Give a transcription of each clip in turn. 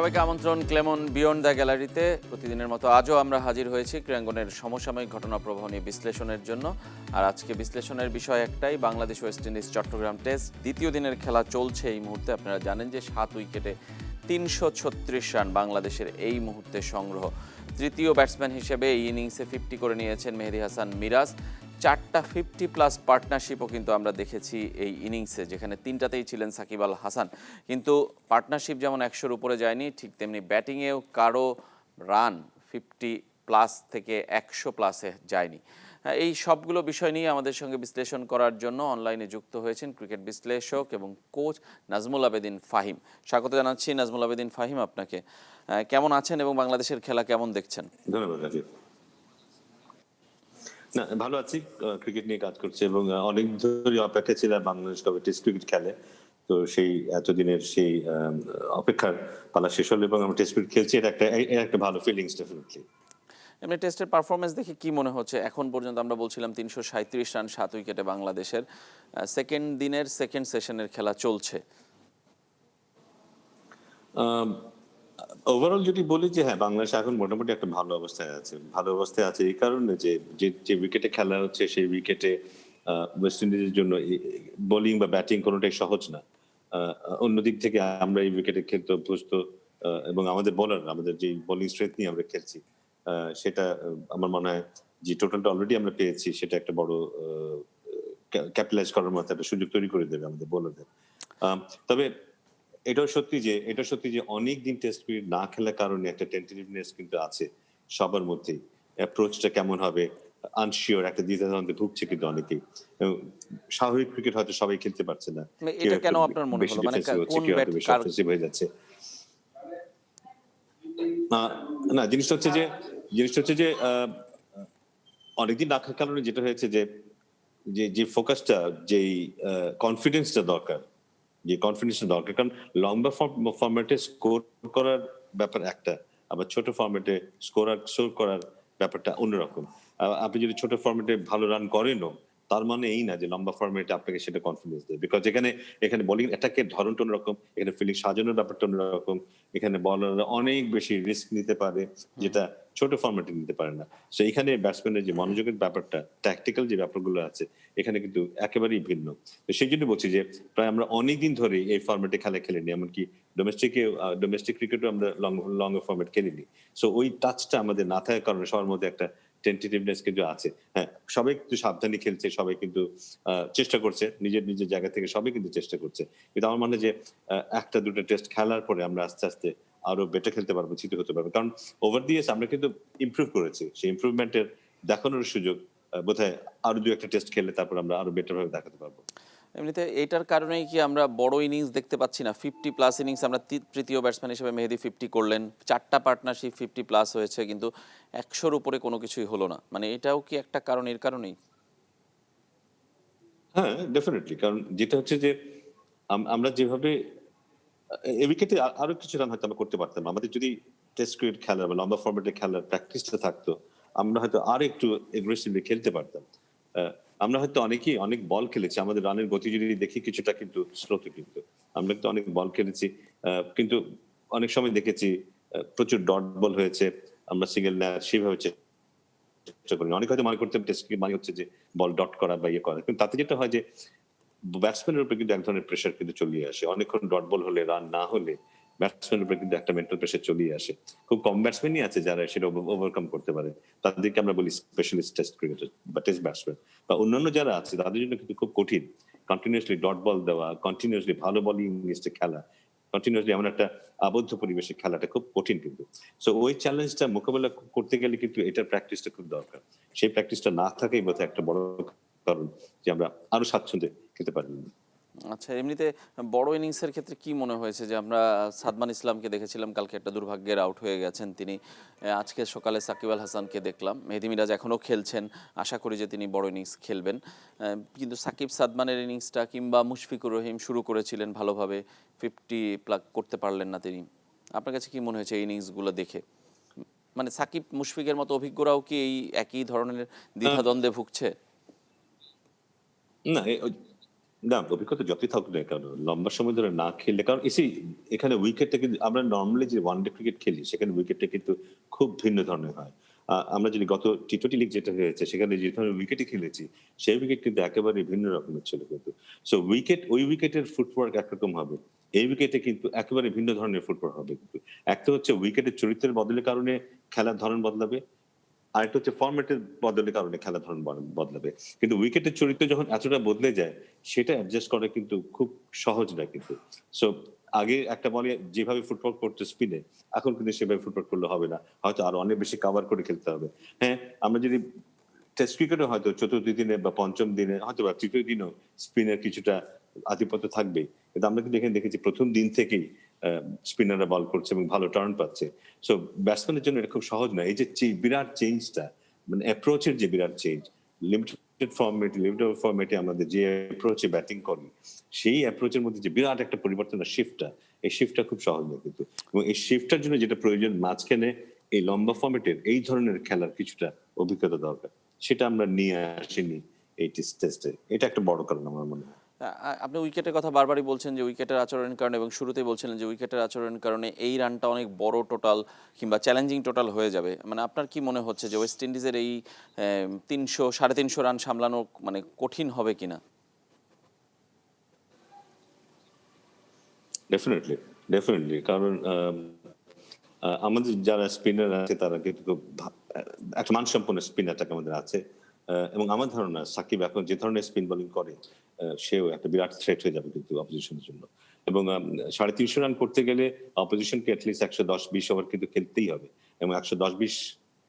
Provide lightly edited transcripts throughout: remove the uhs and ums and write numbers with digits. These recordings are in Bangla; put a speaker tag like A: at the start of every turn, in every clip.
A: সবাইকে আমন্ত্রণ ক্লেমন বিয়ন্ড দ্য গ্যালারিতে। প্রতিদিনের মতো আজও আমরা হাজির হয়েছি ক্রীড়াঙ্গনের সমসাময়িক ঘটনা প্রবাহ নিয়ে বিশ্লেষণের জন্য। আর আজকে বিশ্লেষণের বিষয় একটাই, Bangladesh West Indies Chittagong test দ্বিতীয় দিনের খেলা চলছে এই মুহূর্তে। আপনারা জানেন যে 7 উইকেটে 336 রান বাংলাদেশের এই মুহূর্তে সংগ্রহ। তৃতীয় ব্যাটসম্যান হিসেবে এই ইনিংসে 50 করে নিয়েছেন মেহেদী হাসান মিরাজ। 4টা 50+ পার্টনারশিপও কিন্তু আমরা দেখেছি এই ইনিংসে, যেখানে 3টাতেই ছিলেন সাকিব আল হাসান। কিন্তু পার্টনারশিপ যেমন 100-র উপরে যায়নি, ঠিক তেমনি ব্যাটিংয়েও কারো রান 50+ থেকে 100+-এ যায়নি। এই সবগুলো বিষয় নিয়ে আমাদের সঙ্গে বিশ্লেষণ করার জন্য অনলাইনে যুক্ত হয়েছেন ক্রিকেট বিশ্লেষক এবং কোচ নাজমুল আবেদিন ফাহিম। স্বাগত জানাচ্ছি নাজমুল আবেদিন ফাহিম আপনাকে। কেমন আছেন এবং বাংলাদেশের খেলা কেমন দেখছেন?
B: ধন্যবাদ রাজীব। না, ভালো আছি। ক্রিকেট নিয়ে কাজ করছে এবং অনেক ধরে অপেক্ষা ছিল বাংলাদেশ কবে টেস্ট ক্রিকেট খেলে। তো সেই এতদিনের সেই অপেক্ষার পালা শেষ হলো এবং আমরা টেস্ট ক্রিকেট খেলছি। এটা একটা ভালো ফিলিংস ডেফিনেটলি।
A: এমনি টেস্টের পারফরমেন্স দেখে কি মনে হচ্ছে? এখন পর্যন্ত আমরা বলছিলাম 337 রান 7 উইকেটে বাংলাদেশের। সেকেন্ড দিনের সেকেন্ড সেশনের খেলা চলছে।
B: ওভারঅল যদি বলি যে হ্যাঁ, বাংলাদেশ এখন মোটামুটি একটা ভালো অবস্থায় আছে। ভালো অবস্থায় আছে এই কারণে যে যে উইকেটে খেলা হচ্ছে সেই উইকেটে ওয়েস্ট ইন্ডিজের জন্য বোলিং বা ব্যাটিং কোনোটাই সহজ না। অন্যদিক থেকে আমরা এই উইকেটে খেলতে অভ্যস্ত এবং আমাদের বোলার, আমাদের যে বোলিং স্ট্রেংথ নিয়ে আমরা খেলছি, সেটা আমার মনে হয় যে টোটালটা অলরেডি আমরা পেয়েছি, সেটা একটা বড় ক্যাপিটালাইজ করার মতো একটা সুযোগ তৈরি করে দেবে আমাদের বোলারদের। তবে এটাও সত্যি যে অনেকদিন টেস্ট ক্রিকেট না খেলার কারণে একটা টেন্টেটিভনেস কিন্তু আছে সবার মধ্যেই। অ্যাপ্রোচটা কেমন হবে আনশিওর, একটা দ্বিধাদ্বন্দ্বে ভুগছে কিন্তু অনেকেই। স্বাভাবিক ক্রিকেট হয়তো সবাই খেলতে পারছে না। কেউ
A: এটা
B: একটু
A: কেন আপনার মনে
B: বেশি
A: হলো? মানে
B: ডিফেন্সিভ হচ্ছে,
A: কোন
B: কেউ
A: ব্যাট
B: একটু বেশি
A: কার?
B: অফেন্সিভ হয়ে যাচ্ছে। না, জিনিসটা হচ্ছে যে অনেকদিন না খেলার কারণে যেটা হয়েছে যে যে ফোকাসটা, যেই কনফিডেন্সটা দরকার, যে কনফিডেন্সটা দরকার, কারণ লম্বা ফরম্যাটে স্কোর করার ব্যাপার একটা, আবার ছোট ফরম্যাটে স্কোর করার ব্যাপারটা অন্যরকম। আপনি যদি ছোট ফরম্যাটে ভালো রান করেনও, তার মানে এই না যে লম্বা ফরম্যাটে আপনাকে সেটা কনফিডেন্স দেবে। বিকজ এখানে বোলিং অ্যাটাকের ধরনটা অন্যরকম, এখানে ফিল্ডিং সাজানোর ব্যাপারটা অন্যরকম, এখানে বলাররা অনেক বেশি রিস্ক নিতে পারে যেটা ছোট ফরম্যাটে নিতে পারে না। সো এখানে ব্যাটসম্যানের যে মনোযোগের ব্যাপারটা, ট্যাকটিক্যাল যে ব্যাপারগুলো আছে, এখানে কিন্তু একেবারেই ভিন্ন। তো সেই জন্য বলছি যে প্রায় আমরা অনেকদিন ধরে এই ফরম্যাটে খেলা খেলিনি, এমনকি ডোমেস্টিক ক্রিকেটও আমরা লং ফরম্যাট খেলিনি। সো ওই টাচটা আমাদের না থাকার কারণে সবার মধ্যে একটা টেন্টেটিভনেস কিন্তু আছে। হ্যাঁ, সবাই কিন্তু সাবধানে খেলছে, সবাই কিন্তু চেষ্টা করছে, নিজের জায়গা থেকে সবাই কিন্তু চেষ্টা করছে। কিন্তু আমার মনে হয় যে একটা দুটো টেস্ট খেলার পরে আমরা আস্তে আস্তে আরো বেটার খেলতে পারবো, চিন্তা হতে পারবো। কারণ ওভার দি ইয়ার্স আমরা কিন্তু ইমপ্রুভ করেছি। সেই ইমপ্রুভমেন্টের দেখানোর সুযোগ বোধহয় আরো 2-1টা টেস্ট খেললে তারপর আমরা আরো বেটার ভাবে দেখাতে পারবো।
A: এমনিতে এইটার কারণেই কি আমরা বড় ইনিংস দেখতে পাচ্ছি না? 50+ ইনিংস আমরা তৃতীয় ব্যাটসম্যান হিসেবে মেহেদী 50 করলেন, 4টা পার্টনারশিপ 50+ হয়েছে, কিন্তু 100-র উপরে কোনো কিছুই হলো না। মানে এটাও কি একটা কারণ? এর কারণেই
B: হ্যাঁ, ডেফিনেটলি। কারণ যেটা হচ্ছে যে আমরা যেভাবে এই উইকেটে আরো কিছু রান হয়তো আমরা করতে পারতাম। আমাদের যদি টেস্ট ক্রিকেট খেলার বা লম্বা ফরম্যাটে খেলার প্র্যাকটিসটা থাকতো, আমরা হয়তো আর একটু এগ্রেসিভলি খেলতে পারতাম। আহ, আমরা হয়তো অনেক বল খেলেছি। আমাদের রানের গতি যদি দেখি কিছুটা কিন্তু স্লোতে, কিন্তু আমরা কিন্তু অনেক বল খেলেছি। কিন্তু অনেক সময় দেখেছি প্রচুর ডট বল হয়েছে। আমরা সিঙ্গেল নেওয়ার সেভাবে চেষ্টা করি। অনেক হয়তো মনে করতাম টেস্ট ক্রিকেট মানে হচ্ছে যে বল ডট করা বা ইয়ে করা। কিন্তু তাতে যেটা হয় যে ব্যাটসম্যানের উপরে কিন্তু এক ধরনের প্রেশার কিন্তু চলে আসে। অনেকক্ষণ ডট বল হলে, রান না হলে ব্যাটসম্যানের উপরে কিন্তু একটা মেন্টাল প্রেশার চলে আসে। খুব কম ব্যাটসম্যানই আছে যারা সেটা ওভারকাম করতে পারে। তাদেরকে আমরা বলি স্পেশালিস্ট টেস্ট ক্রিকেটার বা টেস্ট ব্যাটসম্যান। বা অন্যান্য যারা আছে তাদের জন্য কিন্তু খুব কঠিন। কন্টিনিউয়াসলি ডট বল দেওয়া, কন্টিনিউয়াসলি ভালো বলিং লিস্টে খেলা, কন্টিনিউয়াসলি এমন একটা আবদ্ধ পরিবেশে খেলাটা খুব কঠিন কিন্তু। সো ওই চ্যালেঞ্জটা মোকাবেলা করতে গেলে কিন্তু এটার প্র্যাকটিসটা খুব দরকার। সেই প্র্যাকটিসটা না থাকাই বোধহয় একটা বড় কারণ যে আমরা আরো স্বাচ্ছন্দ্যে খেলতে পারিনি।
A: আচ্ছা, এমনিতে বড় ইনিংসের ক্ষেত্রে কি মনে হয়েছে? যে আমরা সাদমান ইসলামকে দেখেছিলাম, কালকে একটা দুর্ভাগ্যের আউট হয়ে গেছেন তিনি। আজকে সকালে সাকিব আল হাসানকে দেখলাম। মেহেদী মিরাজ এখনও খেলছেন, আশা করি যে তিনি বড় ইনিংস খেলবেন। কিন্তু সাকিব সাদমানের ইনিংসটা কিংবা মুশফিকুর রহিম শুরু করেছিলেন ভালোভাবে, 50 করতে পারলেন না তিনি। আপনার কাছে কি মনে হয়েছে এই ইনিংসগুলো দেখে? মানে সাকিব মুশফিকের মতো অভিজ্ঞরাও কি এই একই ধরনের
B: আহ,
A: দ্বিধাদ্বন্দ্বে ভুগছে?
B: না, না, অভিজ্ঞতা যতই থাকুক না কেন, লম্বা সময় ধরে না খেললে, কারণ এখানে উইকেটটা কিন্তু আমরা নরমালি যে ওয়ানডে ক্রিকেট খেলি সেখানে উইকেটটা কিন্তু খুব ভিন্ন ধরনের হয়। আমরা যদি গত টি-টোয়েন্টি লিগ যেটা হয়েছে সেখানে যে ধরনের উইকেটে খেলেছি, সেই উইকেট কিন্তু একেবারে ভিন্ন রকমের ছিল কিন্তু। সো ওই উইকেটের ফুটওয়ার্ক একরকম হবে। এই উইকেটে কিন্তু একেবারে ভিন্ন ধরনের ফুটওয়ার্ক হবে কিন্তু। একটা হচ্ছে উইকেটের চরিত্রের বদলের কারণে খেলার ধরন বদলাবে। আরেকটা হচ্ছে ফরম্যাটের বদলের কারণে খেলার ধরন বদলাবে। কিন্তু উইকেটের চরিত্র যখন এতটা বদলে যায়, সেটা অ্যাডজাস্ট করা কিন্তু খুব সহজ না কিন্তু। সো আগে একটা বলে যেভাবে ফুটবল করতো স্পিনে, এখন কিন্তু সেভাবে ফুটবল করলে হবে না। হয়তো আরো অনেক বেশি কভার করে খেলতে হবে। হ্যাঁ, আমরা যদি টেস্ট ক্রিকেটে হয়তো চতুর্থ দিনে বা পঞ্চম দিনে হয়তো বা তৃতীয় দিনেও স্পিনের কিছুটা আধিপত্য থাকবেই। কিন্তু আমরা কিন্তু এখানে দেখেছি প্রথম দিন থেকেই স্পিনাররা বল করছে এবং ভালো টার্ন পাচ্ছে। সো ব্যাটসম্যানের জন্য এটা খুব সহজ না। এই যে বিরাট চেঞ্জটা, মানে অ্যাপ্রোচের যে বিরাট চেঞ্জ, লিমিটেড ফরম্যাটে আমাদের যে অ্যাপ্রোচে ব্যাটিং করি, সেই অ্যাপ্রোচের মধ্যে যে বিরাট একটা পরিবর্তন আর শিফটটা, এই শিফটটা খুব সহজ না কিন্তু। এবং এই শিফটটার জন্য যেটা প্রয়োজন, মাঝখানে এই লম্বা ফরম্যাটের এই ধরনের খেলার কিছুটা অভিজ্ঞতা দরকার। সেটা আমরা নিয়ে আসিনি এই টেস্টে। এটা একটা বড় কারণ আমার মনে হয়।
A: আপনি উইকেটের কথা বারবারই বলছেন যে উইকেটের আচরণের কারণে, এবং শুরুতেই বলছিলেন যে উইকেটের আচরণের কারণে এই রানটা অনেক বড় টোটাল কিংবা চ্যালেঞ্জিং টোটাল হয়ে যাবে। মানে আপনার কি মনে হচ্ছে যে ওয়েস্ট ইন্ডিজের এই 300 সাড়ে 300 রান সামলানো মানে কঠিন হবে কিনা?
B: Definitely, definitely. কারণ আমাদের যারা স্পিনার আছে তারা কিন্তু খুব একটা মানসম্পন্ন স্পিন অ্যাটাক আমাদের আছে। এবং আমার ধারণা সাকিব এখন যে ধরনের স্পিন বোলিং করে, সেও একটা বিরাট থ্রেট হয়ে যাবে কিন্তু অপোজিশনের জন্য। এবং 350 রান করতে গেলে অপোজিশনকে এটলিস্ট 110-20 ওভার কিন্তু খেলতেই হবে। এবং 110-20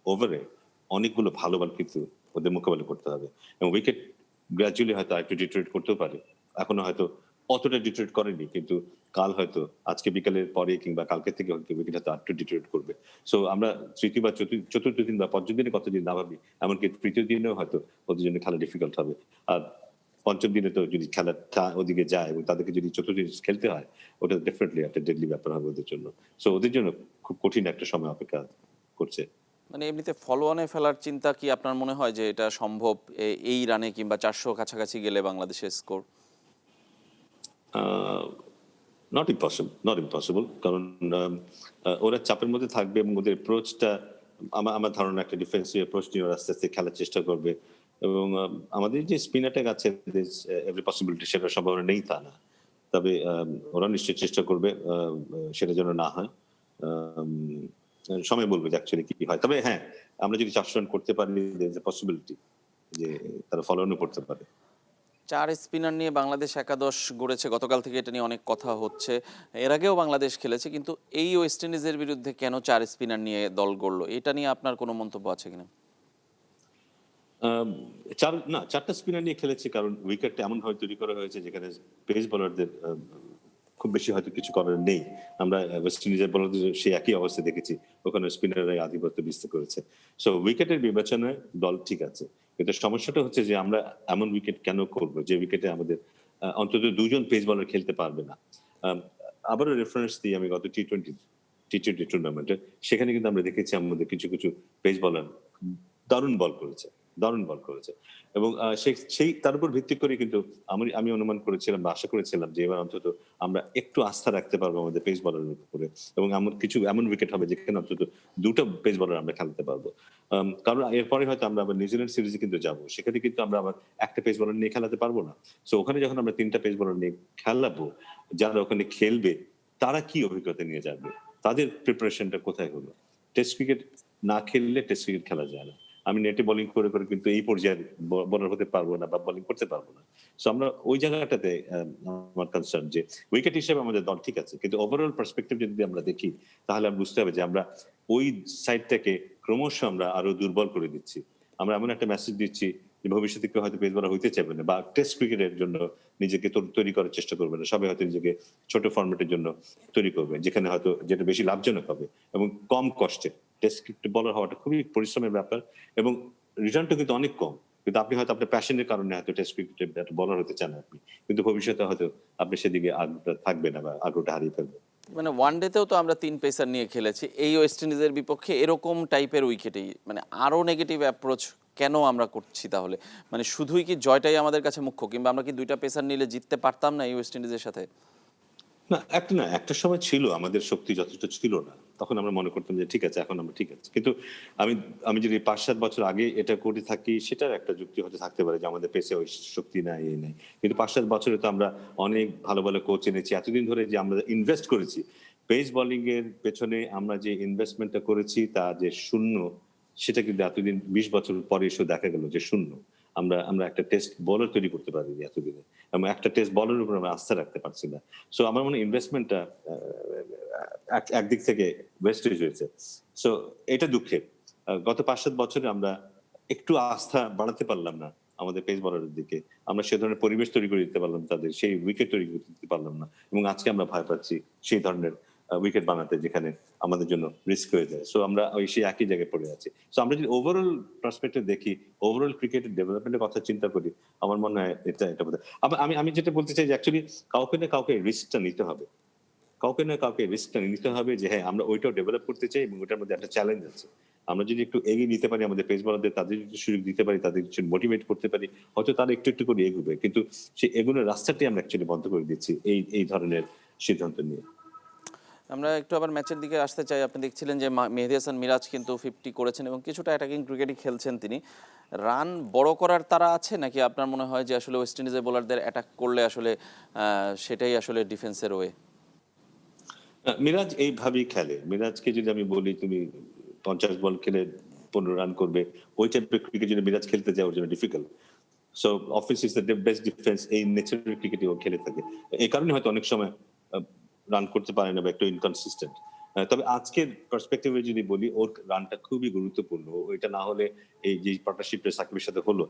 B: ওভারে অনেকগুলো ভালো বল কিন্তু ওদের মোকাবেলা করতে হবে। এবং উইকেট গ্র্যাজুয়ালি হয়তো আরেকটু ডিটেরিওরেট করতেও পারে। এখনো হয়তো অতটা ডিটেরিওরেট করেনি, কিন্তু কাল হয়তো আজকে বিকালের পরে কিংবা কালকে থেকে হয়তো উইকেট হয়তো আরেকটু ডিটেরিওরেট করবে। সো আমরা তৃতীয় বা চতুর্থ দিন বা পঞ্চম দিনে কতদিন না ভাবি, এমনকি তৃতীয় দিনেও হয়তো ওদের জন্য খেলা ডিফিকাল্ট হবে। আর পঞ্চম দিনে তো যদি খেলাটা ওদিকে যায় এবং তাদেরকে যদি চতুর্থ দিন খেলতে হয়, ওটা ডেফিনেটলি একটা ডেডলি ব্যাপার হবে ওদের জন্য। সো ওদের জন্য খুব কঠিন একটা সময় অপেক্ষা করছে।
A: মানে এমনিতে ফলোঅনে ফেলার চিন্তা কি আপনার মনে হয় যে এটা সম্ভব এই রানে কিংবা 400 কাছাকাছি গেলে বাংলাদেশের স্কোর?
B: Not impossible. কারণ ওরা চাপের মধ্যে থাকবে এবং ওদের অ্যাপ্রোচটা, আমার ধারণা একটা ডিফেন্সিভ অ্যাপ্রোচ নিয়ে ওরা আস্তে আস্তে খেলার চেষ্টা করবে। এবং আমাদের যে স্পিন অ্যাটাক আছে, এভরি পসিবিলিটি সেটার সম্ভাবনা নেই তা না। তবে ওরা নিশ্চয়ই চেষ্টা করবে সেটা যেন না হয়। আম সময় বলবে যে অ্যাকচুয়ালি কি হয়। তবে হ্যাঁ, আমরা যদি 400 রান করতে পারি, there is a possibility যে তারা ফলো অনও করতে পারে।
A: 4 স্পিনার নিয়ে বাংলাদেশ একাদশ গড়েছে, গতকাল থেকে এটা নিয়ে অনেক কথা হচ্ছে। এর আগেও বাংলাদেশ খেলেছে, কিন্তু এই ওয়েস্ট ইন্ডিজের বিরুদ্ধে কেন 4 স্পিনার নিয়ে দল গড়লো, এটা নিয়ে আপনার কোনো মন্তব্য আছে কিনা?
B: আম ৪ টা স্পিনার নিয়ে খেলেছি, কারণ উইকেটটা এমনভাবে তৈরি করা হয়েছে যেখানে পেস বোলারদের খুব বেশি হয়তো কিছু করার নেই। আমরা ওয়েস্ট ইন্ডিজের বোলারদের সেই একই অবস্থা দেখেছি। ওখানে স্পিনাররাই আধিপত্য বিস্তার করেছে। সো উইকেটের বিবেচনায় দল ঠিক আছে। কিন্তু সমস্যাটা হচ্ছে যে আমরা এমন উইকেট কেন করব যে উইকেটে আমাদের অন্তত ২ জন পেস বোলার খেলতে পারবে না। আম আবারও রেফারেন্স দিই আমি গত টি-টোয়েন্টি টুর্নামেন্টে। সেখানে কিন্তু আমরা দেখেছি আমাদের কিছু পেস বোলার দারুণ বল করেছে। দারুণ বল করেছে। এবং সেই তার উপর ভিত্তি করে কিন্তু আমি অনুমান করেছিলাম বা আশা করেছিলাম যে এবার অন্তত আমরা একটু আস্থা রাখতে পারবো আমাদের পেস বোলারের উপরে। এবং এমন উইকেট হবে যেখানে অন্তত ২ টা পেস বোলার আমরা খেলাতে পারবো। কারণ এরপরে হয়তো আমরা আবার নিউজিল্যান্ড সিরিজে কিন্তু যাবো। সেখানে কিন্তু আমরা আবার একটা পেস বোলার নিয়ে খেলাতে পারবো না। সো ওখানে যখন আমরা ৩ টা পেস বোলার নিয়ে খেলাবো, যারা ওখানে খেলবে তারা কি অভিজ্ঞতা নিয়ে যাবে? তাদের প্রিপারেশনটা কোথায় হলো? টেস্ট ক্রিকেট না খেললে টেস্ট ক্রিকেট খেলা যায় না। আমি নেটে বোলিং করে কিন্তু এই পর্যায়ের বোলার হতে পারবো না বা বোলিং করতে পারবো না। সো আমরা ওই জায়গাটাতে আমার কনসার্ন যে উইকেট হিসেবে আমাদের দল ঠিক আছে, কিন্তু ওভারঅল পার্সপেক্টিভ যদি আমরা দেখি, তাহলে আমরা বুঝতে হবে যে আমরা ওই সাইডটাকে ক্রমশ আমরা আরো দুর্বল করে দিচ্ছি। আমরা এমন একটা মেসেজ দিচ্ছি যে ভবিষ্যতে কেউ হয়তো পেস বোলার হইতে চাইবে না বা টেস্ট ক্রিকেটের জন্য নিজেকে তৈরি করার চেষ্টা করবে না। সবাই হয়তো নিজেকে ছোট ফরম্যাটের জন্য তৈরি করবে, যেখানে হয়তো যেটা বেশি লাভজনক হবে এবং কম কষ্টে। টেস্ট ক্রিকেট বোলার হওয়াটা খুবই পরিশ্রমের ব্যাপার এবং রিটার্নটা কিন্তু অনেক কম। কিন্তু আপনি হয়তো আপনার প্যাশনের কারণে হয়তো টেস্ট ক্রিকেটের একটা বোলার হতে চান আপনি, কিন্তু ভবিষ্যতে হয়তো আপনি সেদিকে আগ্রহটা থাকবে না বা আগ্রহটা হারিয়ে ফেলবেন।
A: মানে ওয়ানডেতেও তো আমরা ৩ পেসার নিয়ে খেলেছি। এই ওয়েস্ট ইন্ডিজের বিপক্ষে এরকম টাইপের উইকেটেই মানে আরো নেগেটিভ অ্যাপ্রোচ কেন আমরা করছি তাহলে? মানে শুধুই কি জয়টাই আমাদের কাছে মুখ্য, কিংবা আমরা কি 2টা পেসার নিলে জিততে পারতাম না এই ওয়েস্ট ইন্ডিজের সাথে?
B: একটা সময় ছিল আমাদের শক্তি যথেষ্ট ছিল না। তখন আমরা মনে করতাম যে ঠিক আছে, এখন আমরা ঠিক আছে। কিন্তু আমি আমি যদি ৫-৭ বছর আগে এটা করে থাকি, সেটার একটা যুক্তি হয়তো থাকতে পারে যে আমাদের পেসে ওই শক্তি নাই, এই নাই। কিন্তু ৫-৭ বছরে তো আমরা অনেক ভালো, ভালো কোচ এনেছি। এতদিন ধরে যে আমরা ইনভেস্ট করেছি, পেস বোলিং এর পেছনে আমরা যে ইনভেস্টমেন্টটা করেছি তা যে শূন্য, সেটা কিন্তু এতদিন ২০ বছর পরে এসে দেখা গেল যে শূন্য। আমরা একটা টেস্ট বোলার তৈরি করতে পারিনি এতদিনে। এবং একটা টেস্ট বোলারের উপর আমরা আস্থা রাখতে পারছি না। সো আমার মনে হয় ইনভেস্টমেন্টটা একদিক থেকে ওয়েস্টেজ হয়েছে। সো এটা দুঃখের। গত ৫-৭ বছরে আমরা একটু আস্থা বাড়াতে পারলাম না আমাদের পেস বোলারের দিকে। আমরা সে ধরনের পরিবেশ তৈরি করে দিতে পারলাম তাদের, সেই উইকেট তৈরি করে দিতে পারলাম না। এবং আজকে আমরা ভয় পাচ্ছি সেই ধরনের উইকেট বানাতে, যেখানে আমাদের জন্য রিস্ক হয়ে যায়। সো আমরা ওই সেই একই জায়গায় পড়ে আছি। সো আমরা যদি ওভারঅল পার্সপেক্টিভ দেখি, ওভারঅল ক্রিকেটের ডেভেলপমেন্টের কথা চিন্তা করি, আমার মনে হয় এটা বোধহয় আমি আমি যেটা বলতে চাই যে অ্যাকচুয়ালি কাউকে না কাউকে রিস্কটা নিতে হবে। কাউকে না কাউকে রিস্কটা নিতে হবে যে হ্যাঁ, আমরা ওইটাও ডেভেলপ করতে চাই এবং ওটার মধ্যে একটা চ্যালেঞ্জ আছে। আমরা যদি একটু এগিয়ে নিতে পারি আমাদের পেস বোলারদের, তাদের যদি সুযোগ দিতে পারি, তাদের কিছু মোটিভেট করতে পারি, হয়তো তারা একটু, একটু করে এগোবে। কিন্তু সেই এগোনোর রাস্তাটাই আমরা অ্যাকচুয়ালি বন্ধ করে দিচ্ছি এই ধরনের সিদ্ধান্ত নিয়ে।
A: আমরা একটু আবার ম্যাচের দিকে আসতে চাই। আপনি দেখছিলেন যে মেহেদী হাসান মিরাজ কিন্তু 50 করেছেন এবং কিছুটা অ্যাটাকিং ক্রিকেটই খেলছেন তিনি। রান বড় করার তাড়া আছে, নাকি আপনার মনে হয় যে আসলে ওয়েস্ট ইন্ডিজের বোলারদের অ্যাটাক করলে আসলে সেটাই আসলে ডিফেন্সের ওয়ে?
B: মিরাজ এইভাবেই খেলে। মিরাজকে যদি আমি বলি তুমি ৫০ বল খেলে ১৫ রান করবে, ওই টাইপের ক্রিকেট যদি মিরাজ খেলতে যায় ওর জন্য difficult. So offence is the best defence, এই ন্যাচারাল ক্রিকেটে ও খেলে থাকে। এই কারণে হয়তো অনেক সময় রান করতে পারে না বা একটু ইনকনসিস্টেন্ট। তবে আজকের পার্সপেক্টিভে যদি বলি, ওর রানটা খুবই গুরুত্বপূর্ণ। ওইটা না হলে এই যে পার্টনারশিপটা সাকিবের সাথে হলো,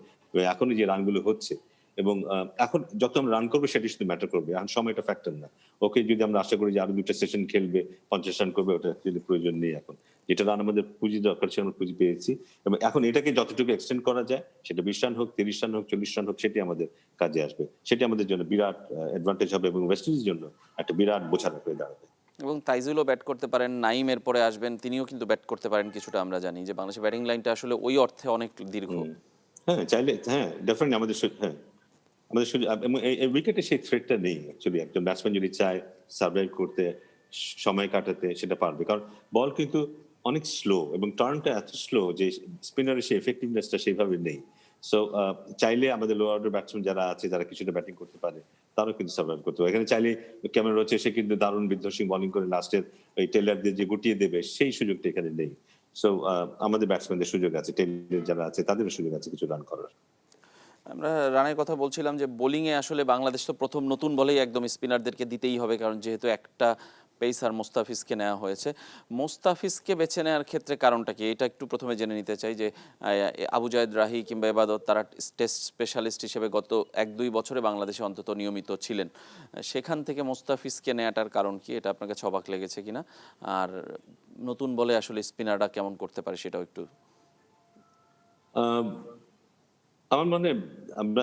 B: এখন যে রানগুলো হচ্ছে এবং এখন যত আমরা রান করবো সেটি শুধু ম্যাটার করবে। এখন সময়টা ফ্যাক্টর না। ওকে যদি আমরা আশা করি যে আরো ২টা সেশন খেলবে, ৫০ রান করবে, ওটা যদি প্রয়োজন নেই এখন। যেটা রান আমাদের পুঁজি দরকার ছিল আমরা পুঁজি পেয়েছি। এবং এখন এটাকে যতটুকু এক্সটেন্ড করা যায়, সেটা ২০ রান হোক, ৩০ রান হোক, ৪০ রান হোক, সেটি আমাদের কাজে আসবে। সেটি আমাদের জন্য বিরাট অ্যাডভান্টেজ হবে এবং ওয়েস্ট ইন্ডিজের জন্য একটা বিরাট বোঝার হয়ে দাঁড়াবে।
A: এবং তাইজুলও ব্যাট করতে পারেন, নাইম এর পরে আসবেন, তিনিও কিন্তু ব্যাট করতে পারেন কিছুটা। আমরা জানি যে বাংলাদেশের ব্যাটিং লাইনটা আসলে ওই অর্থে অনেক দীর্ঘ।
B: হ্যাঁ, চাইলে হ্যাঁ, ডেফিনিটলি আমাদের সুযোগ এবং এই উইকেটে সেই থ্রেটটা নেই অ্যাকচুয়ালি। একজন ব্যাটসম্যান যদি চায় সার্ভাইভ করতে, সময় কাটাতে, সেটা পারবে। কারণ বল কিন্তু অনেক স্লো এবং টার্নটা এত স্লো যে স্পিনারের সেই এফেক্টিভনেসটা সেইভাবে নেই। সো চাইলে আমাদের লোয়ার অর্ডার ব্যাটসম্যান যারা আছে, যারা কিছুটা ব্যাটিং করতে পারে, তারাও কিন্তু সার্ভাইভ করতে পারে। এখানে চাইলে ক্যামেরন রোচ এসে কিন্তু দারুণ বিধ্বংসী বোলিং করে লাস্টের ওই টেইলার দিয়ে যে গুটিয়ে দেবে, সেই সুযোগটা এখানে নেই। সো আমাদের ব্যাটসম্যানদের সুযোগ আছে, টেইলার যারা আছে তাদেরও সুযোগ আছে কিছু রান করার।
A: আমরা রানের কথা বলছিলাম যে বোলিংয়ে আসলে বাংলাদেশ তো প্রথম নতুন বলেই একদম স্পিনারদেরকে দিতেই হবে, কারণ যেহেতু একটা পেসার মোস্তাফিজকে নেওয়া হয়েছে। মোস্তাফিজকে বেছে নেওয়ার ক্ষেত্রে কারণটা কি, এটা একটু প্রথমে জেনে নিতে চাই। যে আবু জায়েদ রাহি কিংবা এবাদত, তারা টেস্ট স্পেশালিস্ট হিসেবে গত ১-২ বছরে বাংলাদেশে অন্তত নিয়মিত ছিলেন। সেখান থেকে মোস্তাফিজকে নেওয়াটার কারণ কি, এটা আপনার কাছে অবাক লেগেছে কিনা? আর নতুন বলে আসলে স্পিনাররা কেমন করতে পারে সেটাও একটু।
B: আহ, আমার মনে হয় আমরা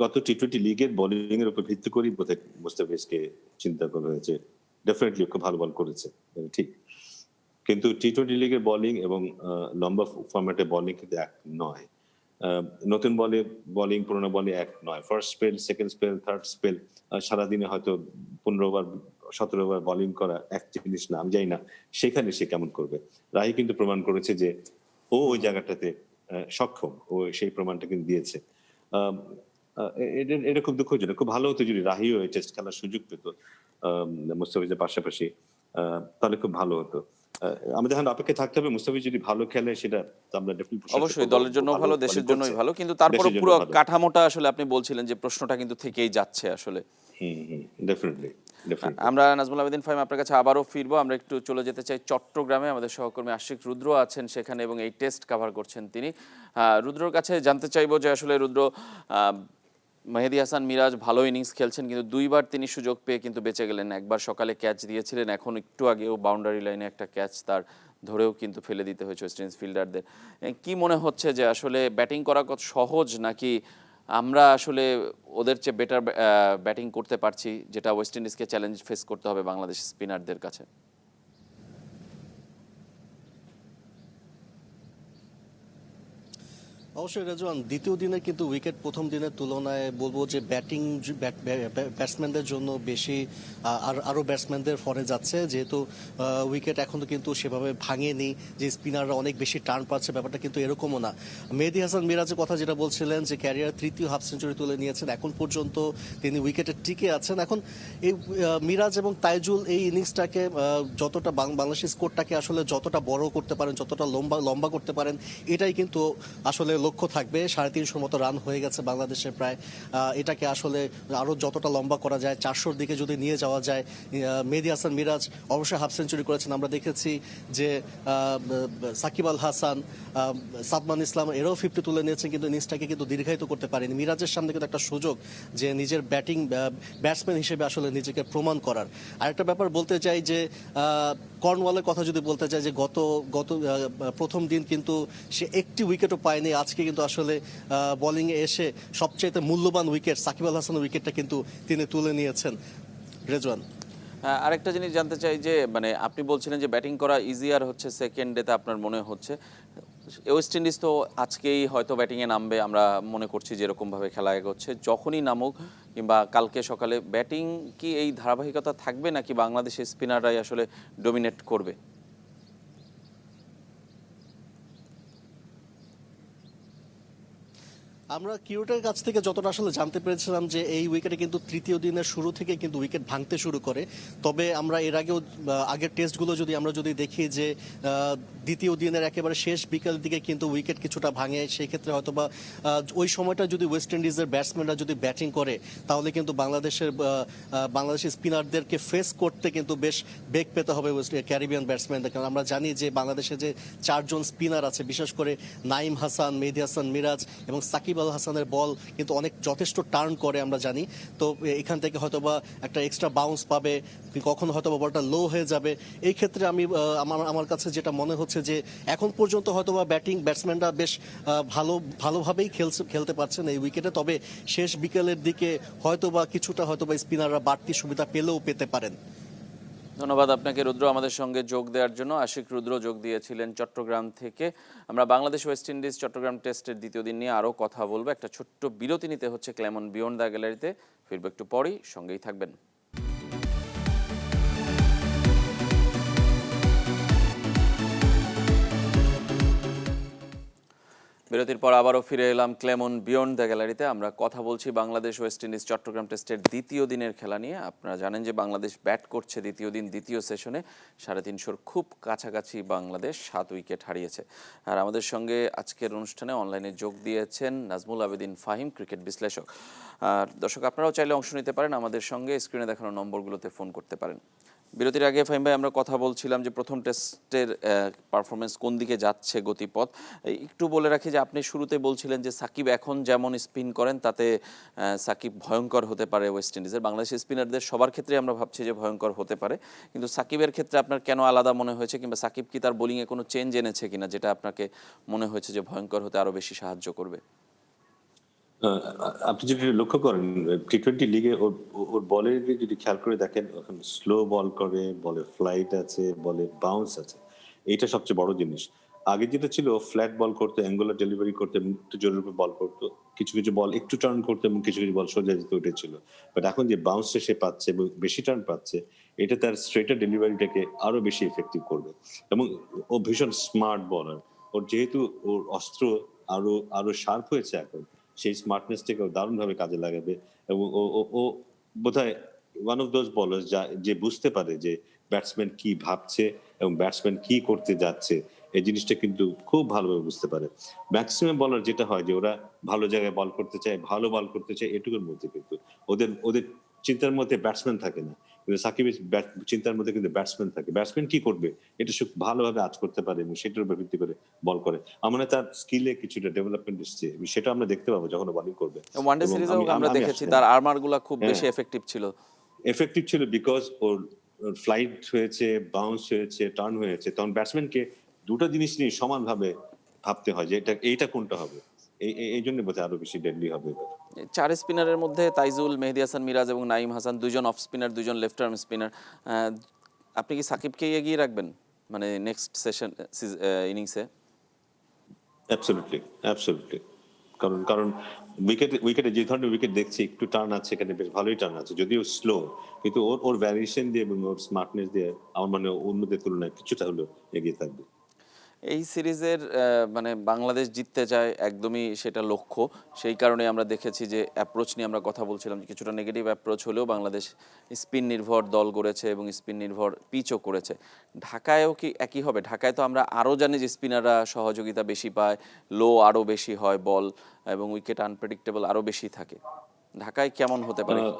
B: গত টি-20 লিগের বোলিং এর উপর ভিত্তি করেই বোধহয় মুস্তাফিজকে চিন্তা করা হয়েছে। ডেফিনেটলি খুব ভালো বল করেছে, ঠিক। কিন্তু টি-20 লিগের বোলিং এবং লম্বা ফরম্যাটে বোলিং কিন্তু এক নয়। নতুন বলে বোলিং, পুরোনো বলে এক নয়। First spell, second spell, third spell, সারাদিনে হয়তো ১৫ ওভার ১৭ ওভার বোলিং করা এক জিনিস না। আমি জানি না সেখানে সে কেমন করবে। রাহি কিন্তু প্রমাণ করেছে যে ও ওই জায়গাটাতে সক্ষম। ও সেই প্রমাণটা কিন্তু দিয়েছে। আম আ এটা এটা খুব দুঃখজনক। খুব ভালো হতো যদি রাহিও এই টেস্ট খেলার সুযোগ পেত মুস্তাফিজের পাশাপাশি। তাহলে খুব ভালো হতো। আ আমাদের এখন অপেক্ষায় থাকতে হবে, মুস্তাফিজ যদি ভালো খেলে সেটা তো আমরা ডেফিনিটলি প্রশংসা
A: অবশ্যই
B: করব।
A: দলের জন্য ভালো, দেশের জন্যই ভালো, কিন্তু তারপরে
B: দেশের জন্য
A: পুরো
B: ভালো।
A: কাঠামোটা আসলে আপনি বলছিলেন যে প্রশ্নটা কিন্তু থেকেই যাচ্ছে আসলে।
B: Definitely, definitely.
A: আমরা নাজমুল আবেদিন ফাহিম আপনার কাছে আবারও ফিরবো। আমরা একটু চলে যেতে চাই চট্টগ্রামে। আমাদের সহকর্মী আশিক রুদ্র আছেন সেখানে এবং এই টেস্ট কভার করছেন তিনি। রুদ্রর কাছে জানতে চাইবো যে আসলে রুদ্র, মেহেদী হাসান মিরাজ ভালো ইনিংস খেলছেন, কিন্তু ২বার তিনি সুযোগ পেয়ে কিন্তু বেঁচে গেলেন। একবার সকালে ক্যাচ দিয়েছিলেন, এখন একটু আগেও বাউন্ডারি লাইনে একটা ক্যাচ তার ধরেও কিন্তু ফেলে দিতে হয়েছে ওয়েস্ট ইন্ডিজ ফিল্ডারদের। কি মনে হচ্ছে যে আসলে ব্যাটিং করা কত সহজ, নাকি আমরা আসলে ওদের চেয়ে বেটার ব্যাটিং করতে পারছি, যেটা ওয়েস্ট ইন্ডিজকে চ্যালেঞ্জ ফেস করতে হবে বাংলাদেশ স্পিনারদের কাছে?
C: অবশ্যই রেজওয়ান, দ্বিতীয় দিনে কিন্তু উইকেট প্রথম দিনের তুলনায় বলবো যে ব্যাটসম্যানদের জন্য বেশি আরও ব্যাটসম্যানদের ফরে যাচ্ছে, যেহেতু উইকেট এখনো কিন্তু সেভাবে ভাঙেনি যে স্পিনাররা অনেক বেশি টার্ন পাচ্ছে, ব্যাপারটা কিন্তু এরকমও না। মেহেদী হাসান মিরাজের কথা যেটা বলছিলেন যে ক্যারিয়ার তৃতীয় হাফ সেঞ্চুরি তুলে নিয়েছেন, এখন পর্যন্ত তিনি উইকেটে টিকে আছেন। এখন এই মিরাজ এবং তাইজুল এই ইনিংসটাকে যতটা বাংলাদেশের স্কোরটাকে আসলে যতটা বড় করতে পারেন, যতটা লম্বা করতে পারেন, এটাই কিন্তু আসলে লক্ষ্য থাকবে। 350 মতো রান হয়ে গেছে বাংলাদেশের প্রায়, এটাকে আসলে আরও যতটা লম্বা করা যায়, 400-র দিকে যদি নিয়ে যাওয়া যায়। মেহেদী হাসান মিরাজ অবশ্যই হাফ সেঞ্চুরি করেছেন, আমরা দেখেছি যে সাকিব আল হাসান, সাদমান ইসলাম এরাও 50 তুলে নিয়েছেন, কিন্তু ইনিংসটাকে কিন্তু দীর্ঘায়িত করতে পারেনি। মিরাজের সামনে কিন্তু একটা সুযোগ যে নিজের ব্যাটসম্যান হিসেবে আসলে নিজেকে প্রমাণ করার। আরেকটা ব্যাপার বলতে চাই যে কর্নওয়ালের কথা যদি বলতে চাই যে গত গত প্রথম দিন কিন্তু সে একটি উইকেটও পায়নি। আজকে কিন্তু আসলে বোলিংয়ে এসে সবচেয়ে মূল্যবান উইকেট সাকিব আল হাসানের উইকেটটা কিন্তু তিনি তুলে নিয়েছেন। রেজওয়ান,
A: আরেকটা জিনিস জানতে চাই যে মানে আপনি বলছিলেন যে ব্যাটিং করা ইজিয়ার হচ্ছে সেকেন্ড ডেতে, আপনার মনে হচ্ছে ওয়েস্ট ইন্ডিজ তো আজকেই হয়তো ব্যাটিংয়ে নামবে, আমরা মনে করছি যেরকমভাবে খেলা এগোচ্ছে, যখনই নামুক কিংবা কালকে সকালে ব্যাটিং কি এই ধারাবাহিকতা থাকবে নাকি বাংলাদেশের স্পিনাররাই আসলে ডমিনেট করবে?
C: আমরা কিউটের কাছ থেকে যতটা আসলে জানতে পেরেছিলাম যে এই উইকেটে কিন্তু তৃতীয় দিনের শুরু থেকে কিন্তু উইকেট ভাঙতে শুরু করে। তবে আমরা এর আগেও আগের টেস্টগুলো যদি দেখি যে দ্বিতীয় দিনের একেবারে শেষ বিকেলের দিকে কিন্তু উইকেট কিছুটা ভাঙে, সেই ক্ষেত্রে হয়তোবা ওই সময়টা যদি ওয়েস্ট ইন্ডিজের ব্যাটসম্যানরা যদি ব্যাটিং করে তাহলে কিন্তু বাংলাদেশের স্পিনারদেরকে ফেস করতে কিন্তু বেশ বেগ পেতে হবে ক্যারিবিয়ান ব্যাটসম্যানদের। কারণ আমরা জানি যে বাংলাদেশে যে 4 জন স্পিনার আছে, বিশেষ করে নাইম হাসান, মেহেদী হাসান মিরাজ এবং সাকিব আল হাসানের বল কিন্তু যথেষ্ট টার্ন করে আমরা জানি। তো এখান থেকে হয়তোবা একটা এক্সট্রা বাউন্স পাবে, কখনো হয়তোবা বলটা লো হয়ে যাবে। এই ক্ষেত্রে আমার কাছে যেটা মনে হচ্ছে যে এখন পর্যন্ত হয়তোবা ব্যাটসম্যানরা বেশ ভালোভাবেই খেলতে পারছেন এই উইকেটে। তবে শেষ বিকেলের দিকে হয়তোবা স্পিনাররা বাড়তি সুবিধা পেতে পারেন।
A: ধন্যবাদ আপনাকে রুদ্র, আমাদের সঙ্গে যোগ দেওয়ার জন্য। আশিক রুদ্র যোগ দিয়েছিলেন চট্টগ্রাম থেকে। আমরা বাংলাদেশ ওয়েস্ট ইন্ডিজ চট্টগ্রাম টেস্টের দ্বিতীয় দিন নিয়ে আরও কথা বলবো। একটা ছোট্ট বিরতি নিতে হচ্ছে ক্লেমন বিয়ন্ড দ্য গ্যালারিতে। ফিরবো একটু পরেই, সঙ্গেই থাকবেন। বিরতির পর আবারও ফিরে এলাম ক্লেমন বিয়ন্ড দ্য গ্যালারিতে। আমরা কথা বলছি বাংলাদেশ ওয়েস্ট ইন্ডিজ চট্টগ্রাম টেস্টের দ্বিতীয় দিনের খেলা নিয়ে। আপনারা জানেন যে বাংলাদেশ ব্যাট করছে দ্বিতীয় দিন, দ্বিতীয় সেশনে 350-র খুব কাছাকাছি বাংলাদেশ 7 উইকেট হারিয়েছে। আর আমাদের সঙ্গে আজকের অনুষ্ঠানে অনলাইনে যোগ দিয়েছেন নাজমুল আবেদিন ফাহিম, ক্রিকেট বিশ্লেষক। আর দর্শক, আপনারাও চাইলে অংশ নিতে পারেন, আমাদের সঙ্গে স্ক্রিনে দেখানো নম্বরগুলোতে ফোন করতে পারেন। বিরতির আগে ফাহিম ভাই আমরা কথা বলছিলাম যে প্রথম টেস্টের পারফরমেন্স কোন দিকে যাচ্ছে, গতিপথ একটু বলে রাখি যে আপনি শুরুতে বলছিলেন যে সাকিব এখন যেমন স্পিন করেন তাতে সাকিব ভয়ঙ্কর হতে পারে ওয়েস্ট ইন্ডিজের। বাংলাদেশের স্পিনারদের সবার ক্ষেত্রে আমরা ভাবছি যে ভয়ঙ্কর হতে পারে, কিন্তু সাকিবের ক্ষেত্রে আপনার কেন আলাদা মনে হয়েছে, কিংবা সাকিব কি তার বোলিংয়ে কোনো চেঞ্জ এনেছে কিনা যেটা আপনাকে মনে হয়েছে যে ভয়ঙ্কর হতে আরো বেশি সাহায্য করবে?
B: আপনি যদি লক্ষ্য করেন টি-20 লিগে ওর বলের দিকে যদি খেয়াল করে দেখেন, এখন স্লো বল করে, বলে ফ্লাইট আছে, বলে বাউন্স আছে। এটা সবচেয়ে বড় জিনিস। আগে যেটা ছিল ফ্ল্যাট বল করতে, অ্যাঙ্গুলার ডেলিভারি করতে, একটু জোরের উপর বল করতো, কিছু কিছু বল একটু টার্ন করতে এবং কিছু কিছু বল সোজা যেতে উঠেছিল। বাট এখন যে বাউন্সটা সে পাচ্ছে এবং বেশি টার্ন পাচ্ছে, এটা তার স্ট্রেটার ডেলিভারিটাকে আরো বেশি এফেক্টিভ করবে। এবং ও ভীষণ স্মার্ট বলার। ওর যেহেতু ওর অস্ত্র আরো আরো শার্প হয়েছে এখন, সেই স্মার্টনেসটাকে দারুণভাবে কাজে লাগাবে। এবং ও ও ও বোধহয় ওয়ান অফ দোজ বলার যে বুঝতে পারে যে ব্যাটসম্যান কি ভাবছে এবং ব্যাটসম্যান কি করতে যাচ্ছে, এই জিনিসটা কিন্তু খুব ভালোভাবে বুঝতে পারে। ম্যাক্সিমাম বলার যেটা হয় যে ওরা ভালো জায়গায় বল করতে চায়, ভালো বল করতে চায়, এটুকুর মধ্যে কিন্তু ওদের ওদের চিন্তার মধ্যে ব্যাটসম্যান থাকে না। কিন্তু সাকিবের চিন্তার মধ্যে কিন্তু ব্যাটসম্যান থাকে। ব্যাটসম্যান কি করবে এটা সে ভালোভাবে আজ করতে পারে এবং সেটার উপর ভিত্তি করে বল করে। আমার মনে হয় তার স্কিলে কিছুটা ডেভেলপমেন্ট এসছে, সেটা আমরা দেখতে পাবো যখন বোলিং করবে।
A: ওয়ানডে
B: এবং
A: সিরিজেও আমরা দেখেছি তার আর্মারগুলো খুব বেশি এফেক্টিভ ছিল।
B: এফেক্টিভ ছিল বিকজ ওর ফ্লাইট হয়েছে, বাউন্স হয়েছে, টার্ন হয়েছে। তখন ব্যাটসম্যানকে দুটো জিনিস নিয়ে সমানভাবে ভাবতে হয় যে এইটা কোনটা হবে। এই জন্য বোধহয় আরো বেশি ডেডলি হবে।
A: 4 স্পিনারের মধ্যে তাইজুল, মেহেদী হাসান মিরাজ এবং নাইম হাসান, 2 জন অফ স্পিনার, 2 জন লেফট আর্ম স্পিনার। আপনি কি সাকিবকে এগিয়ে রাখবেন মানে নেক্সট সেশন ইনিংসে?
B: Absolutely, absolutely. কারণ কারণ উইকেটে যে ধরনের উইকেট দেখছি একটু টার্ন আছে, এখানে বেশ ভালোই টার্ন আছে। যদিও স্লো, কিন্তু ওর ওর ভ্যারিয়েশন দিয়ে এবং ওর স্মার্টনেস দিয়ে আমার মনে হয় অন্যদের তুলনায় কিছুটা হলেও এগিয়ে থাকবে।
A: এই সিরিজের মানে বাংলাদেশ জিততে চায় একদমই সেটা লক্ষ্য। সেই কারণে আমরা দেখেছি যে অ্যাপ্রোচ নিয়ে আমরা কথা বলছিলাম যে কিছুটা নেগেটিভ অ্যাপ্রোচ হলেও বাংলাদেশ স্পিন নির্ভর দল গড়েছে এবং স্পিন নির্ভর পিচও করেছে। ঢাকায়ও কি একই হবে? ঢাকায় তো আমরা আরও জানি যে স্পিনাররা সহযোগিতা বেশি পায়, লো আরও বেশি হয় বল এবং উইকেট আনপ্রেডিক্টেবল আরও বেশি থাকে। ঢাকায় কেমন হতে পারে?
B: আহ,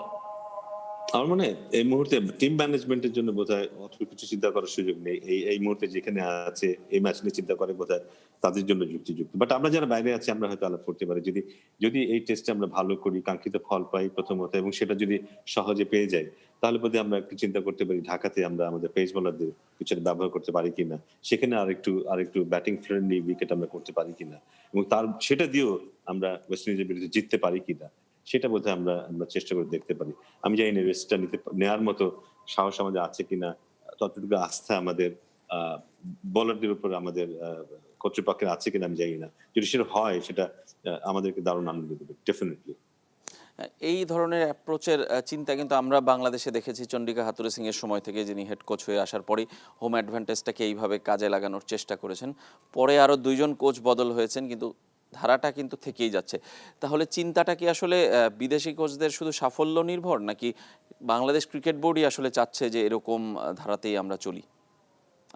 B: আমার মনে হয় এই মুহূর্তে টিম ম্যানেজমেন্টের জন্য বোধহয় অত কিছু চিন্তা করার সুযোগ নেই। এই এই মুহূর্তে যেখানে আছে এই ম্যাচ নিয়ে চিন্তা করে বোধহয় তাদের জন্য যুক্তিযুক্ত। বাট আমরা যারা বাইরে আছি আমরা হয়তো আলাপ করতে পারি, যদি যদি এই টেস্টে আমরা ভালো করি, কাঙ্ক্ষিত ফল পাই প্রথমত, এবং সেটা যদি সহজে পেয়ে যাই, তাহলে বোধহয় আমরা একটু চিন্তা করতে পারি ঢাকাতে আমরা আমাদের পেস বোলারদের কিছু ব্যবহার করতে পারি কিনা, সেখানে আরেকটু ব্যাটিং ফ্রেন্ডলি উইকেট আমরা করতে পারি কিনা, এবং তার সেটা দিয়েও আমরা ওয়েস্ট ইন্ডিজের বিরুদ্ধে জিততে পারি কিনা, সেটা বোধহয় আমরা আমরা চেষ্টা করে দেখতে পারি। আমি জানি না রিস্কটা নেওয়ার মতো সাহস আমাদের আছে কিনা, ততটুকু আস্থা আমাদের বোলারদের উপর আমাদের কর্তৃপক্ষের আছে কিনা আমি জানি না। যদি সেটা হয় সেটা আমাদেরকে দারুণ আনন্দ দেবে ডেফিনেটলি।
A: এই ধরনের অ্যাপ্রোচের চিন্তা কিন্তু আমরা বাংলাদেশে দেখেছি চন্ডিকা হাথুরুসিংহের সিংয়ের সময় থেকে, যিনি হেড কোচ হয়ে আসার পরেই হোম অ্যাডভান্টেজটাকে এইভাবে কাজে লাগানোর চেষ্টা করেছেন। পরে আরও দুইজন কোচ বদল হয়েছেন, কিন্তু ধারাটা কিন্তু থেকেই যাচ্ছে। তাহলে চিন্তাটা কি আসলে বিদেশি কোচদের শুধু সাফল্য নির্ভর, নাকি বাংলাদেশ ক্রিকেট বোর্ডই আসলে চাচ্ছে যে এরকম ধারাতেই আমরা চলি?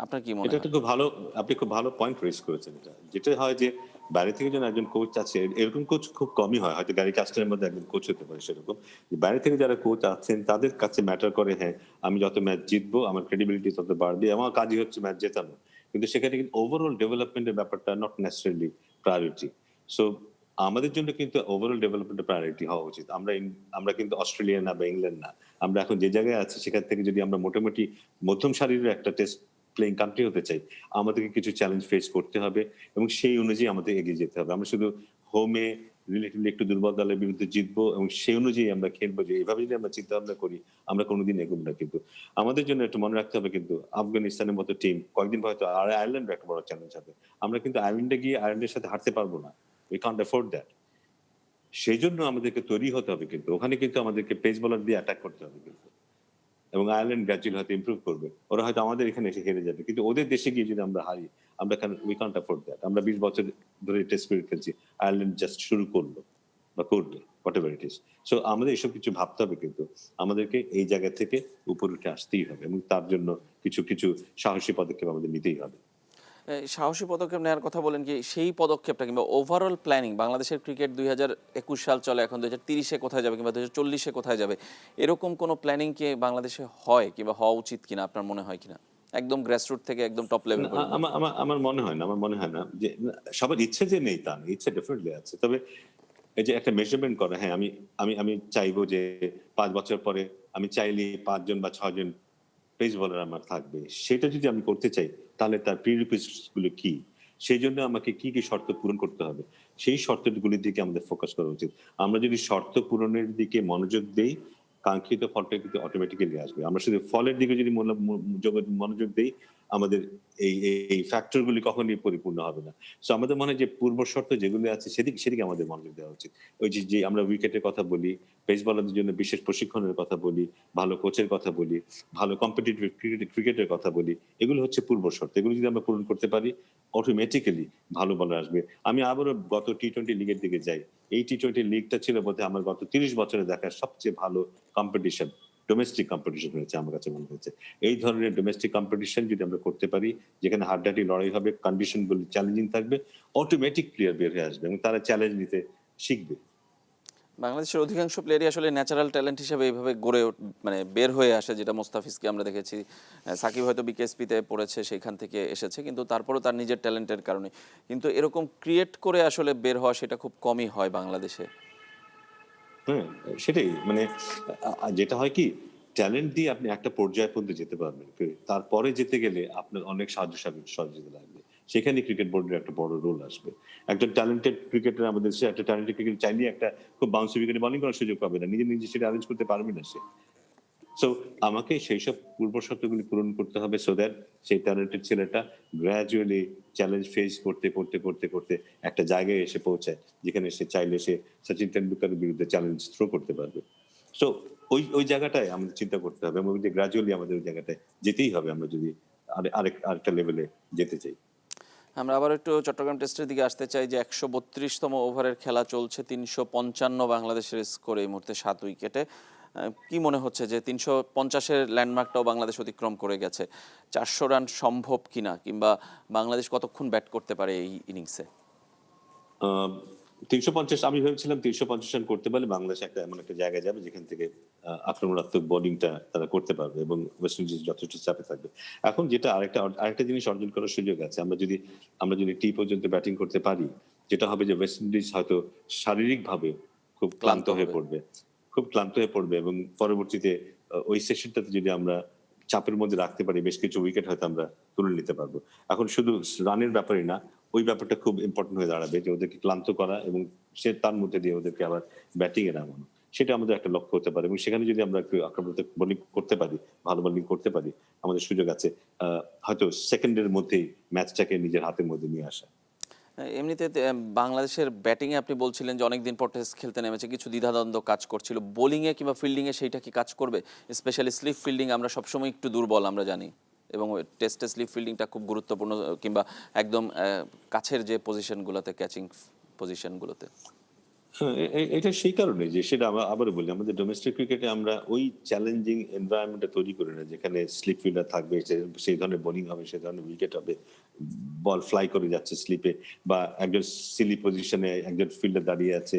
A: আপনার কি মনে
B: এটা
A: হয়?
B: একটা খুব ভালো, আপনি খুব ভালো পয়েন্ট রেজ করেছেন। এটা যেটা হয় যে বাইরে থেকে যখন একজন কোচ আছে, এরকম কোচ খুব কমই হয়, হয়তো গ্যারি কাস্টারের মধ্যে একজন কোচ হতে পারে সেরকম। যে বাইরে থেকে যারা কোচ আছেন তাদের কাছে ম্যাটার করে, হ্যাঁ আমি যত ম্যাচ জিতবো আমার ক্রেডিবিলিটি তত বাড়বে, আমার কাজই হচ্ছে ম্যাচ জেতানো। কিন্তু সেখানে কিন্তু ওভারঅল ডেভেলপমেন্টের ব্যাপারটা নট নেসেসারিলি প্রায়োরিটি। সো আমাদের জন্য কিন্তু ওভারঅল ডেভেলপমেন্টের প্রায়োরিটি হওয়া উচিত। আমরা কিন্তু অস্ট্রেলিয়া না বা ইংল্যান্ড না। আমরা এখন যে জায়গায় আছি সেখান থেকে যদি আমরা মোটামুটি মধ্যম সারির একটা টেস্ট প্লেইং কান্ট্রি হতে চাই, আমাদেরকে কিছু চ্যালেঞ্জ ফেস করতে হবে এবং সেই অনুযায়ী আমাদের এগিয়ে যেতে হবে। আমরা শুধু হোমে রিলেটিভলি একটু দুর্বল দলের বিরুদ্ধে জিতবো এবং সেই অনুযায়ী আমরা খেলবো, যে এভাবে যদি আমরা চিন্তা ভাবনা করি আমরা কোনোদিন এগোবো না। কিন্তু আমাদের জন্য একটু মনে রাখতে হবে, কিন্তু আফগানিস্তানের মতো টিম কয়েকদিন হয়তো, আর আয়ারল্যান্ড একটা বড় চ্যালেঞ্জ হবে। আমরা কিন্তু আয়ারল্যান্ডে গিয়ে আয়ারল্যান্ডের সাথে হারতে পারবো না। We can't afford that. সেই জন্য আমাদেরকে তৈরি হতে হবে, কিন্তু ওখানে কিন্তু আমাদেরকে পেস বোলার দিয়ে অ্যাটাক করতে হবে কিন্তু, এবং আয়ারল্যান্ড গ্র্যাজুয়ালি হয়তো ইমপ্রুভ করবে। ওরা হয়তো আমাদের এখানে এসে হেরে যাবে, কিন্তু ওদের দেশে গিয়ে যদি আমরা হারি, আমরা উই কান্ট অ্যাফোর্ড দ্যাট। আমরা 20 বছর ধরে টেস্ট ক্রিকেট খেলছি, আয়ারল্যান্ড জাস্ট শুরু করলো বা করবে, what ever it is. So আমাদের এসব কিছু ভাবতে হবে, কিন্তু আমাদেরকে এই জায়গা থেকে উপরে উঠে আসতেই হবে, এবং তার জন্য কিছু কিছু সাহসী পদক্ষেপ আমাদের নিতেই হবে।
A: সাহসী পদক্ষেপ নেওয়ার কথা বলেন, কি সেই পদক্ষেপটা কিংবা ওভারঅল প্ল্যানিং, বাংলাদেশের ক্রিকেট 2021 সাল চলে, এখন 2030-এ কোথায় যাবে কিংবা 2040-এ কোথায় যাবে, এরকম কোনো প্ল্যানিং কি বাংলাদেশে হয় কিংবা হওয়া উচিত কিনা, আপনার মনে হয় কিনা? একদম গ্রাসরুট থেকে একদম টপ লেভেল
B: না,
A: পর্যন্ত।
B: আমার মনে হয় না, আমার মনে হয় না যে সবার ইচ্ছে যে নেই তা না, ইচ্ছে ডেফিনেটলি আছে। তবে এই যে একটা মেজারমেন্ট করা, হ্যাঁ আমি আমি আমি চাইবো যে 5 বছর পরে আমি চাইলে 5 জন বা 6 জন পেস বোলার আমার থাকবে। সেটা যদি আমি করতে চাই তাহলে তার প্রিরিকুইজিটস গুলো কি? সেজন্য আমাকে কি কি শর্ত পূরণ করতে হবে? সেই শর্তগুলির দিকে আমাদের ফোকাস করা উচিত। আমরা যদি শর্ত পূরণের দিকে মনোযোগ দেই, কাঙ্ক্ষিত ফলটা কিন্তু অটোমেটিক্যালি আসবে। আমরা শুধু ফলের দিকে যদি মনোযোগ দেই, আমাদের এই ফ্যাক্টর গুলি কখনোই পরিপূর্ণ হবে না। সো আমাদের মনে হয় যে পূর্ব শর্ত যেগুলো আছে সেদিকে আমাদের মনোযোগ দেওয়া উচিত। ওই যে আমরা উইকেটের কথা বলি, পেস বোলারদের জন্য বিশেষ প্রশিক্ষণের কথা বলি, ভালো কোচের কথা বলি, ভালো কম্পিটিটিভ ক্রিকেটের কথা বলি, এগুলো হচ্ছে পূর্ব শর্ত। এগুলো যদি আমরা পূরণ করতে পারি, অটোমেটিক্যালি ভালো বলার আসবে। আমি আবারও গত টি-20 লিগের দিকে যাই। এই টি-20 লিগটা ছিল বোধহয় আমার গত 30 বছরে দেখা সবচেয়ে ভালো কম্পিটিশন, ডোমেস্টিক কম্পিটিশন হয়েছে আমার কাছে মনে হয়েছে। এই ধরনের ডোমেস্টিক কম্পিটিশন যদি আমরা করতে পারি, যেখানে হাড্ডাহাড্ডি লড়াই হবে, কন্ডিশন গুলো চ্যালেঞ্জিং থাকবে, অটোমেটিক প্লেয়ার বের হয়ে আসবে এবং তারা চ্যালেঞ্জ নিতে শিখবে।
A: বাংলাদেশের অধিকাংশ প্লেয়ারই আসলে ন্যাচারাল ট্যালেন্ট হিসেবে এইভাবে মানে বের হয়ে আসে, যেটা মোস্তাফিজকে আমরা দেখেছি। সাকিব হয়তো বিকেএসপিতে পড়েছে, সেইখান থেকে এসেছে, কিন্তু তারপরেও তার নিজের ট্যালেন্টের কারণে। কিন্তু এরকম ক্রিয়েট করে আসলে বের হওয়া সেটা খুব কমই হয় বাংলাদেশে।
B: হ্যাঁ, সেটাই মানে যেটা হয় কি, ট্যালেন্ট দিয়ে আপনি একটা পর্যায় পর্যন্ত যেতে পারবেন। তারপরে যেতে গেলে আপনার অনেক সহযোগিতা লাগবে। সেখানে ক্রিকেট বোর্ডের একটা বড় রোল আসবে। একজন ট্যালেন্টেড ক্রিকেটার আমাদের দেশে একটা ট্যালেন্টেড ক্রিকেটার চাইলে একটা খুব বাউন্সি উইকেটে বোলিং করার সুযোগ পাবে না। নিজে সেটা অ্যারেঞ্জ করতে পারবে না সে। সো আমাকে সেই সব পূর্ব শর্তগুলি পূরণ করতে হবে সো দ্যাট সেই ট্যালেন্টেড ছেলেটা গ্র্যাজুয়ালি চ্যালেঞ্জ ফেস করতে করতে করতে করতে একটা জায়গায় এসে পৌঁছায় যেখানে সে চাইলে সে সচিন তেন্ডুলকারের বিরুদ্ধে চ্যালেঞ্জ থ্রো করতে পারবে। সো ওই জায়গাটায় আমাদের চিন্তা করতে হবে এবং যে গ্র্যাজুয়ালি আমাদের ওই জায়গাটায় যেতেই হবে আমরা যদি আরেকটা লেভেলে যেতে চাই।
A: আমরা আবার একটু চট্টগ্রাম টেস্টের দিকে আসতে চাই যে ১৩২তম ওভারের খেলা চলছে, ৩৫৫ বাংলাদেশের স্কোর এই মুহূর্তে ৭ উইকেটে। কি মনে হচ্ছে যে ৩৫০-এর ল্যান্ডমার্কটাও বাংলাদেশ অতিক্রম করে গেছে, ৪০০ রান সম্ভব কিনা, কিংবা বাংলাদেশ কতক্ষণ ব্যাট করতে পারে এই ইনিংসে?
B: ৩৫০ আমি ভেবেছিলাম ৩৫০ রান করতে পারলে বাংলাদেশ এমন একটা জায়গায় যাবে যেখান থেকে আক্রমণাত্মক বোলিংটা তারা করতে পারবে এবং ওয়েস্ট ইন্ডিজ যথেষ্ট চাপে থাকবে। এখন যেটা আরেকটা জিনিস অর্জন করার সুযোগ আছে। আমরা যদি টি পর্যন্ত ব্যাটিং করতে পারি, যেটা হবে যে ওয়েস্ট ইন্ডিজ হয়তো শারীরিকভাবে খুব ক্লান্ত হয়ে পড়বে। খুব ক্লান্ত হয়ে পড়বে এবং পরবর্তীতে ওই সেশনটাতে যদি আমরা চাপের মধ্যে রাখতে পারি, বেশ কিছু উইকেট হয়তো আমরা তুলে নিতে পারবো। এখন শুধু রানের ব্যাপারই না, ওই ব্যাপারটা খুব ইম্পর্টেন্ট হয়ে দাঁড়াবে যে ওদেরকে ক্লান্ত করা এবং তার মধ্যে দিয়ে ওদেরকে আবার ব্যাটিং এ নামানো। সেটা আমাদের একটা লক্ষ্য হতে পারে এবং সেখানে যদি আমরা একটু আক্রমণাত্মক বোলিং করতে পারি, ভালো বোলিং করতে পারি, আমাদের সুযোগ আছে হয়তো সেকেন্ডের মধ্যেই ম্যাচটাকে নিজের হাতের মধ্যে নিয়ে আসা।
A: এমনিতে বাংলাদেশের ব্যাটিংয়ে আপনি বলছিলেন যে অনেকদিন পর টেস্ট খেলতে নেমেছে, কিছু দ্বিধাদ্বন্দ্ব কাজ করছিল। বোলিংয়ে কিংবা ফিল্ডিংয়ে সেইটা কি কাজ করবে? স্পেশালি স্লিপ ফিল্ডিং আমরা সবসময় একটু দুর্বল, আমরা জানি, এবং টেস্টে স্লিপ ফিল্ডিংটা খুব গুরুত্বপূর্ণ, কিংবা একদম কাছের যে পজিশনগুলোতে, ক্যাচিং পজিশনগুলোতে।
B: হ্যাঁ, এটা সেই কারণে যে সেটা আবারও বলি, আমাদের ডোমেস্টিক ক্রিকেটে আমরা ওই চ্যালেঞ্জিং এনভায়রনমেন্টটা তৈরি করি না যেখানে স্লিপ ফিল্ডার থাকবে, সেই ধরনের বোলিং হবে, সেই ধরনের উইকেট হবে, বল ফ্লাই করে যাচ্ছে স্লিপে, বা একজন সিলি পজিশনে একজন ফিল্ডার দাঁড়িয়ে আছে,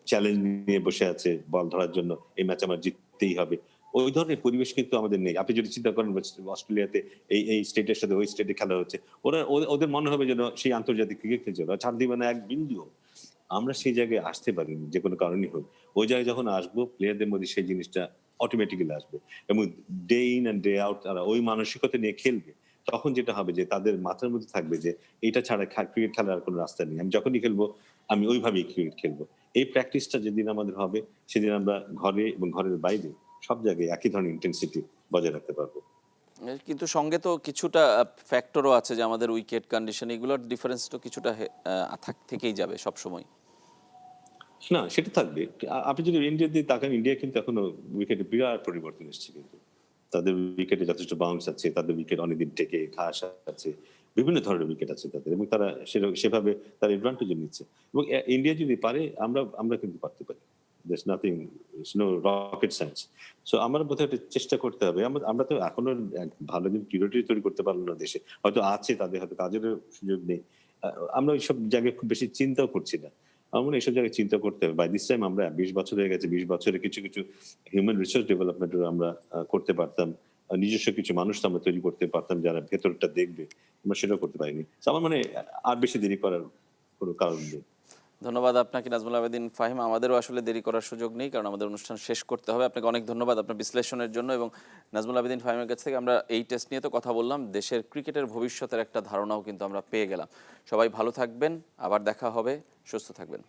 B: চ্যালেঞ্জ নিয়ে বসে আছে বল ধরার জন্য, এই ম্যাচ আমার জিততেই হবে। ওই ধরনের পরিবেশ কিন্তু আমাদের নেই। আপনি যদি চিন্তা করেন অস্ট্রেলিয়াতে এই স্টেটের সাথে ওই স্টেটে খেলা হচ্ছে, ওদের মনে হবে যেন সেই আন্তর্জাতিক ক্রিকেট খেলছে, ওরা ছাড় দিবে না এক বিন্দুও। আমরা সেই জায়গায় আসতে পারিনি যে কোনো কারণেই হোক। ওই জায়গায় যখন আসবো, প্লেয়ারদের মধ্যে সেই জিনিসটা অটোমেটিক্যালি আসবে এবং day in and day out তারা ওই মানসিকতা নিয়ে খেলবে। তখন যেটা হবে যে তাদের মাথার মধ্যে থাকবে যে এটা ছাড়া ক্রিকেট খেলার আর কোনো রাস্তা নেই। আমি যখনই খেলবো আমি ওইভাবেই ক্রিকেট খেলবো। এই প্র্যাকটিসটা যেদিন আমাদের হবে, সেদিন আমরা ঘরে এবং ঘরের বাইরে সব জায়গায় একই ধরনের ইন্টেন্সিটি বজায় রাখতে পারবো।
A: কিন্তু সঙ্গে তো কিছুটা ফ্যাক্টরও আছে যে আমাদের উইকেট কন্ডিশন, এগুলোর ডিফারেন্স তো কিছুটা থেকেই যাবে সবসময়।
B: না, সেটা থাকবে। আপনি যদি ইন্ডিয়ার দিকে তাকান, ইন্ডিয়া কিন্তু এখনো উইকেটে বিরাট পরিবর্তন এসেছে কিন্তু। তাদের উইকেটে যথেষ্ট বাউন্স আছে, তাদের উইকেট অনেকদিন টেকে ঘাস আছে, বিভিন্ন ধরনের উইকেট আছে তাদের এবং তারা সেভাবে তার অ্যাডভান্টেজ নিচ্ছে। এবং ইন্ডিয়া যদি পারে, আমরা কিন্তু পারতে পারি। There's nothing, it's no rocket science. So আমার বোধহয় একটা চেষ্টা করতে হবে। আমরা তো এখনো ভালো টেরিটরি তৈরি করতে পারলাম না দেশে। হয়তো আছে, তাদের হয়তো কাজেরও সুযোগ নেই। আমরা ওইসব জায়গায় খুব বেশি চিন্তাও করছি না। আমার মনে হয় এইসব জায়গায় চিন্তা করতে হবে। বাই দিস টাইম আমরা ২০ বছর হয়ে গেছে। ২০ বছরে কিছু হিউম্যান রিসোর্স ডেভেলপমেন্ট আমরা করতে পারতাম। নিজস্ব কিছু মানুষ তো আমরা তৈরি করতে পারতাম যারা ভেতরটা দেখবে। আমরা সেটাও করতে পারিনি। So আমার মনে হয় আর বেশি দেরি করার কোনো কারণ নেই।
A: ধন্যবাদ আপনাকে নাজমুল আবেদীন ফাহিম। আমাদেরও আসলে দেরি করার সুযোগ নেই, কারণ আমাদের অনুষ্ঠান শেষ করতে হবে। আপনাকে অনেক ধন্যবাদ আপনার বিশ্লেষণের জন্য। এবং নাজমুল আবেদীন ফাহিমের কাছ থেকে আমরা এই টেস্ট নিয়ে তো কথা বললাম, দেশের ক্রিকেটের ভবিষ্যতের একটা ধারণাও কিন্তু আমরা পেয়ে গেলাম। সবাই ভালো থাকবেন, আবার দেখা হবে, সুস্থ থাকবেন।